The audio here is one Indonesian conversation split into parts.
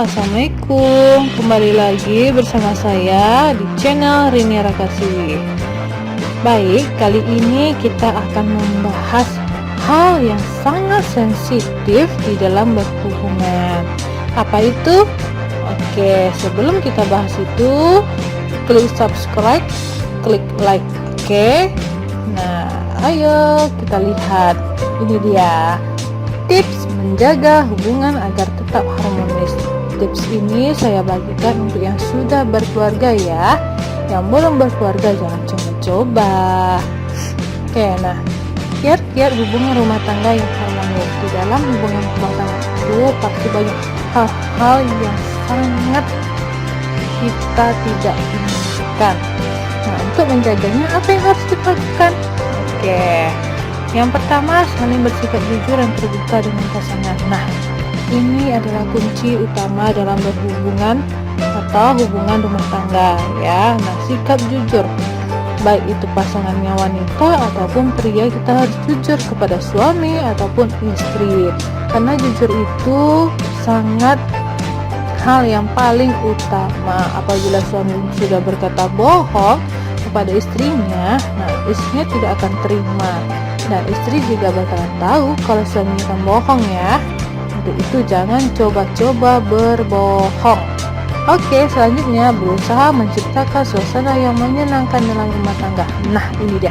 Assalamualaikum. Kembali lagi bersama saya di channel Rini Rakasih. Baik, kali ini kita akan membahas hal yang sangat sensitif di dalam berhubungan. Apa itu? Oke, sebelum kita bahas itu, klik subscribe, klik like. Oke. Nah, ayo kita lihat. Ini dia tips menjaga hubungan agar tetap harmonis. Tips ini saya bagikan untuk yang sudah berkeluarga ya. Yang belum berkeluarga jangan coba-coba. Oke, nah, kiat-kiat hubungan rumah tangga yang harmonis. Di dalam hubungan rumah tangga itu pasti banyak hal-hal yang sangat kita tidak inginkan. Nah, untuk menjaganya apa yang harus kita lakukan? Oke, yang pertama, saling bersikap jujur dan terbuka dengan pasangan. Nah, ini adalah kunci utama dalam berhubungan atau hubungan rumah tangga ya. Nah, sikap jujur, baik itu pasangannya wanita ataupun pria, kita harus jujur kepada suami ataupun istri. Karena jujur itu sangat hal yang paling utama. Apabila suami sudah berkata bohong kepada istrinya, nah istrinya tidak akan terima. Dan istri juga bakalan tahu kalau suaminya kan bohong ya. Untuk itu jangan coba-coba berbohong. Oke, selanjutnya berusaha menciptakan suasana yang menyenangkan dalam rumah tangga. Nah, ini dia.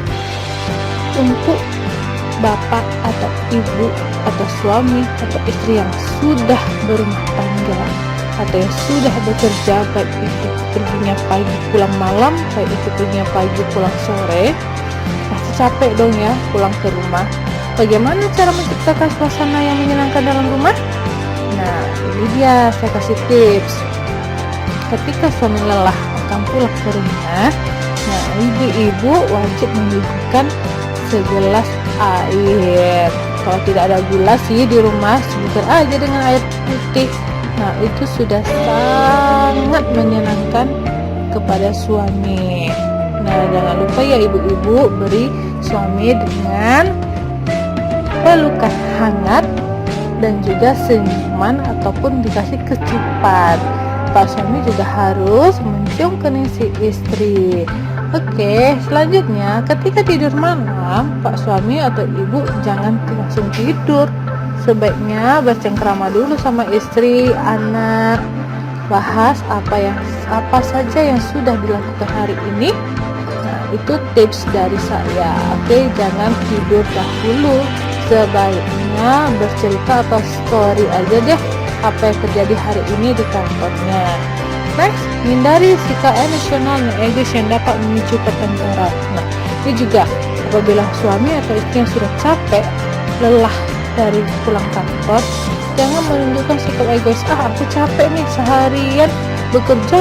Untuk bapak atau ibu atau suami atau istri yang sudah berumah tangga atau yang sudah bekerja, baik itu perginya pagi pulang malam, baik itu perginya pagi pulang sore, pasti capek dong ya pulang ke rumah. Bagaimana cara menciptakan suasana yang menyenangkan dalam rumah? Nah, ini dia saya kasih tips. Ketika suami lelah akan pulang ke rumah, nah ibu-ibu wajib menyediakan segelas air. Kalau tidak ada gula sih di rumah, sebentar aja dengan air putih. Nah, itu sudah sangat menyenangkan kepada suami. Nah, jangan lupa ya ibu-ibu, beri suami dengan pelukan hangat dan juga senyuman ataupun dikasih kecupan. Pak suami juga harus mencium kening si istri. Oke, selanjutnya ketika tidur malam, Pak suami atau ibu jangan langsung tidur. Sebaiknya bercengkrama dulu sama istri, anak, bahas apa saja yang sudah dilakukan hari ini. Nah, itu tips dari saya. Oke, jangan tidur dahulu. Sebaiknya bercerita atau story aja deh apa yang terjadi hari ini di kantornya. Next, hindari sikap emosional dan egois yang dapat memicu pertengkaran. Nah, ini juga apabila suami atau istri yang sudah capek, lelah dari pulang kantor, jangan menunjukkan sikap egois. Aku capek nih seharian bekerja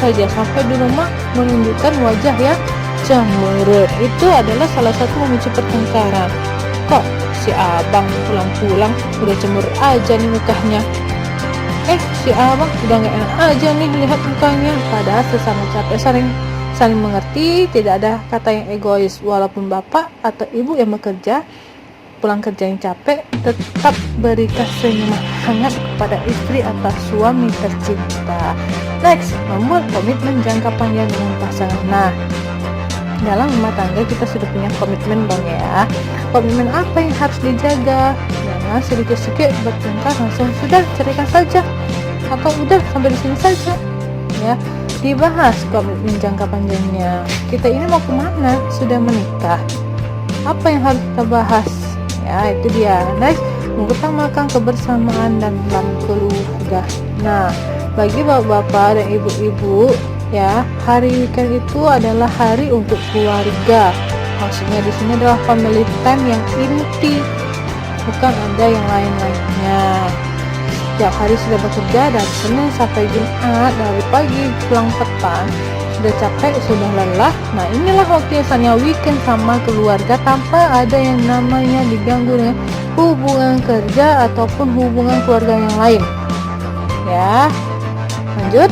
saja, sampai di rumah menunjukkan wajah yang cemberut. Itu adalah salah satu memicu pertengkaran. Kok si abang pulang-pulang udah cemberut aja nih mukanya, si abang udah gak enak aja nih lihat mukanya. Padahal sesama capek saling mengerti, tidak ada kata yang egois. Walaupun bapak atau ibu yang bekerja, pulang kerja yang capek, tetap berikan senyuman hangat kepada istri atau suami tercinta. Next, membuat komitmen jangka panjang dengan pasangan. Nah, dalam rumah tangga kita sudah punya komitmen dong ya. Komitmen apa yang harus dijaga? Jangan sedikit-sedikit bertengkar langsung sudah ceraikan saja, atau udah sampai di sini saja ya. Dibahas komitmen jangka panjangnya. Kita ini mau kemana? Sudah menikah, apa yang harus kita bahas? Ya, itu dia. Next, mengutamakan kebersamaan dan dalam keluarga. Nah, bagi bapak-bapak dan ibu-ibu ya, hari weekend itu adalah hari untuk keluarga. Maksudnya di sini adalah family time yang inti, bukan ada yang lain-lainnya. Setiap hari sudah bekerja dari Senin sampai Jumat, dari pagi pulang petang, sudah capek, sudah lelah. Nah, inilah waktu yang saatnya weekend sama keluarga tanpa ada yang namanya diganggu dengan hubungan kerja ataupun hubungan keluarga yang lain ya. Lanjut,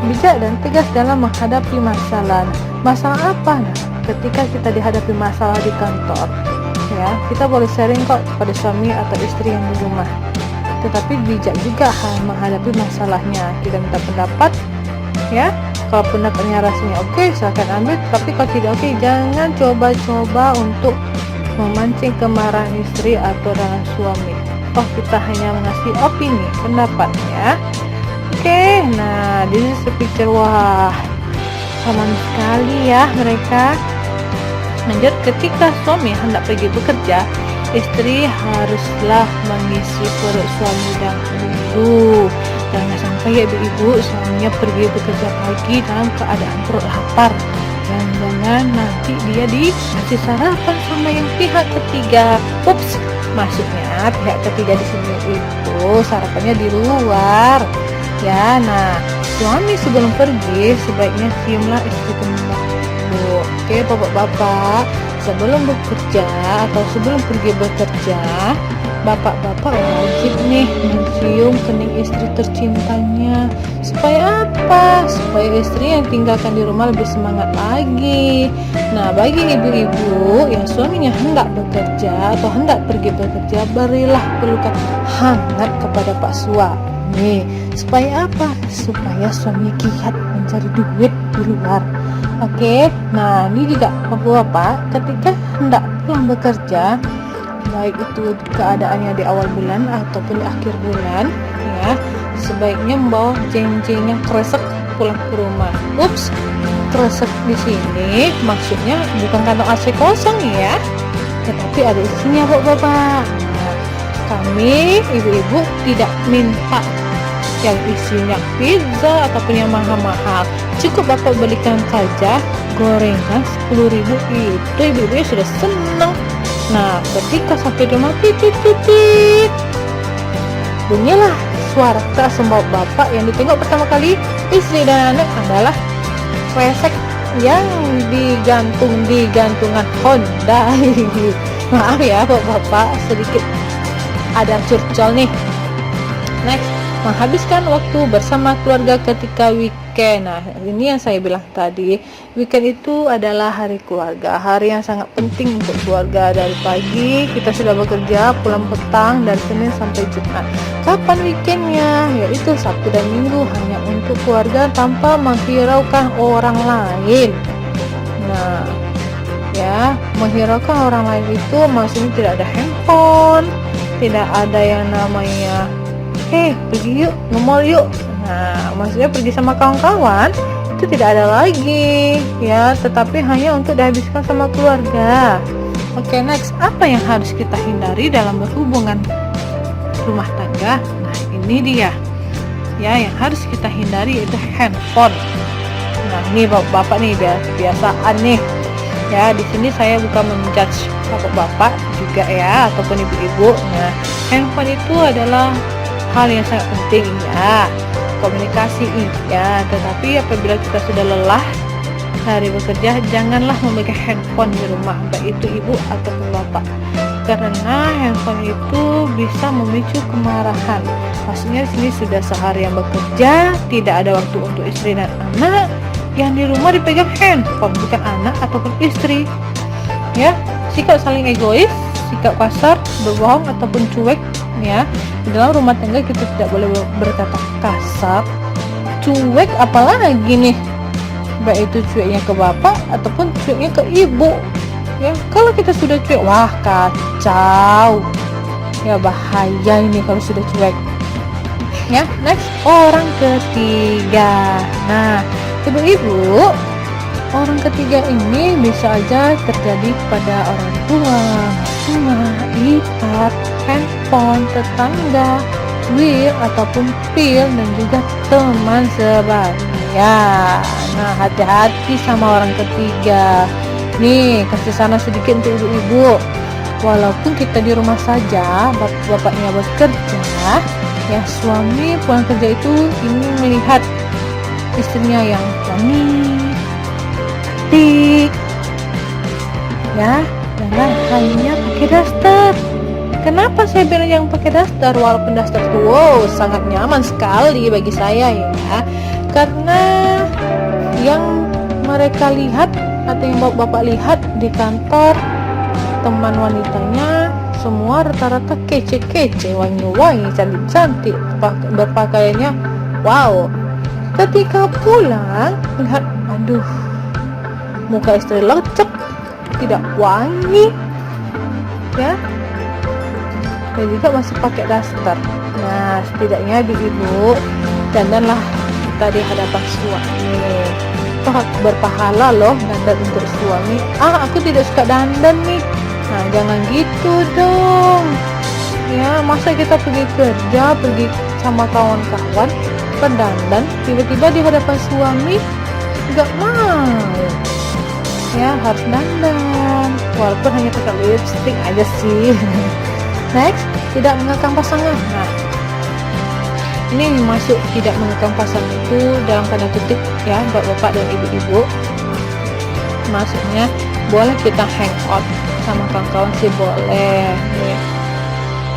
bijak dan tegas dalam menghadapi masalah. Masalah apa? Nah, ketika kita dihadapi masalah di kantor ya, kita boleh sharing kok kepada suami atau istri yang di rumah. tetapi bijak juga menghadapi masalahnya. Kita minta pendapat, ya. Kalau pendapatnya rasanya oke, silakan ambil. Tapi kalau tidak oke, jangan coba-coba untuk memancing kemarahan istri atau dengan suami. Oh, kita hanya mengasih opini, pendapat, ya. Oke, nah this is the picture. Wah, aman sekali ya mereka. Lanjut, ketika suami hendak pergi bekerja, istri haruslah mengisi perut suami dahulu. Jangan sampai ya ibu-ibu suaminya pergi bekerja pagi dalam keadaan perut lapar. Jangan nanti dia dikasih sarapan sama yang pihak ketiga. Ups, maksudnya pihak ketiga di sini itu sarapannya di luar. Ya, nah suami sebelum pergi sebaiknya ciumlah istri kembali. Oke, bapak-bapak, sebelum bekerja atau sebelum pergi bekerja, bapak-bapak wajib nih mencium kening istri tercintanya. Supaya apa? Supaya istri yang tinggalkan di rumah lebih semangat lagi. Nah, bagi ibu-ibu yang suaminya hendak bekerja atau hendak pergi bekerja, berilah pelukan hangat kepada pak suami. Supaya apa? Supaya suami giat mencari duit di luar. Oke, nah ini juga bapak-bapak ketika hendak pulang bekerja, baik itu keadaannya di awal bulan ataupun di akhir bulan, ya, sebaiknya membawa jeng-jeng yang kresek pulang ke rumah. Ups, kresek di sini maksudnya bukan kantong AC kosong ya, tetapi ada isinya bapak-bapak. Nah, kami ibu-ibu tidak minta yang isinya pizza ataupun yang mahal-mahal. Cukup bapak belikan saja gorengan 10.000, itu ibu-ibu sudah senang. Nah, ketika sampai di rumah titit bunyilah suara keras bapak yang ditengok pertama kali istri dan anak adalah kresek yang digantung di gantungan Honda. Maaf ya bapak, sedikit ada curcol nih. Next, menghabiskan waktu bersama keluarga ketika weekend. Nah, ini yang saya bilang tadi, weekend itu adalah hari keluarga, hari yang sangat penting untuk keluarga. Dari pagi kita sudah bekerja, pulang petang dari Senin sampai Jumat. Kapan weekendnya? Yaitu Sabtu dan Minggu, hanya untuk keluarga tanpa menghiraukan orang lain. Nah, ya, menghiraukan orang lain itu maksudnya tidak ada handphone, tidak ada yang namanya pergi yuk, nge-mall yuk. Nah, maksudnya pergi sama kawan-kawan itu tidak ada lagi, ya, tetapi hanya untuk dihabiskan sama keluarga. Oke, next, apa yang harus kita hindari dalam berhubungan rumah tangga? Nah, ini dia, ya, yang harus kita hindari yaitu handphone. Nah, ini bapak-bapak nih kebiasaan nih, ya. Di sini saya bukan menjudge bapak-bapak juga ya, ataupun ibu-ibu. Nah, handphone itu adalah hal yang sangat penting ya, komunikasi iya, tetapi apabila kita sudah lelah dari bekerja, janganlah memegang handphone di rumah, baik itu ibu ataupun bapak, karena handphone itu bisa memicu kemarahan. Maksudnya di sini sudah seharian bekerja, tidak ada waktu untuk istri dan anak, yang di rumah dipegang handphone, bukan anak ataupun istri, ya. Sikap saling egois, sikap kasar, berbohong ataupun cuek, ya. Di dalam rumah tangga kita tidak boleh berkata kasar, cuek, apalagi nih, baik itu cueknya ke bapak ataupun cueknya ke ibu, ya. Kalau kita sudah cuek, wah kacau, ya, bahaya ini kalau sudah cuek, ya. Next, orang ketiga. Nah, ibu-ibu, orang ketiga ini bisa aja terjadi pada orang tua, ipat, handphone, tetangga, will ataupun pil, dan juga teman sebaya. Nah, hati-hati sama orang ketiga. Nih, kasih saran sedikit untuk ibu-ibu. Walaupun kita di rumah saja, bapak-bapaknya bekerja, ya, suami pulang kerja itu ingin melihat istrinya yang wangi, cantik, ya, jangan hanya pakai daster. Kenapa saya bilang yang pakai daster? Walaupun daster itu sangat nyaman sekali bagi saya ya, karena yang mereka lihat atau yang bapak lihat di kantor, teman wanitanya semua rata-rata kece-kece, wangi-wangi, cantik-cantik, berpakaiannya wow. Ketika pulang, lihat, aduh, muka istri lecek, tidak wangi, ya, dan juga masih pakai daster. Nah, setidaknya ibu-ibu dandanlah kita di hadapan suami. Toh berpahala loh dandan untuk suami. Aku tidak suka dandan nih. Nah, jangan gitu dong. Ya, masa kita pergi kerja, pergi sama kawan-kawan, berdandan, tiba-tiba di hadapan suami nggak mau. Ya, harus dandan, walaupun hanya pakai lipstick aja sih. Next, tidak mengekang pasangan. Nah, ini masuk tidak mengekang pasangan itu dalam tanda kutip ya, bapak dan ibu-ibu. Maksudnya boleh kita hangout sama kawan-kawan sih boleh nih.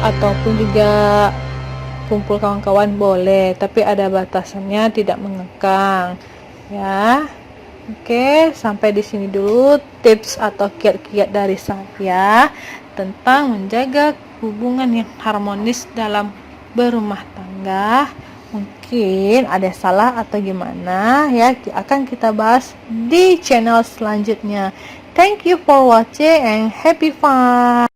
Ataupun juga kumpul kawan-kawan boleh, tapi ada batasannya, tidak mengekang ya. Oke, sampai di sini dulu tips atau kiat-kiat dari saya tentang menjaga hubungan yang harmonis dalam berumah tangga. Mungkin ada salah atau gimana ya, akan kita bahas di channel selanjutnya. Thank you for watching and happy fun.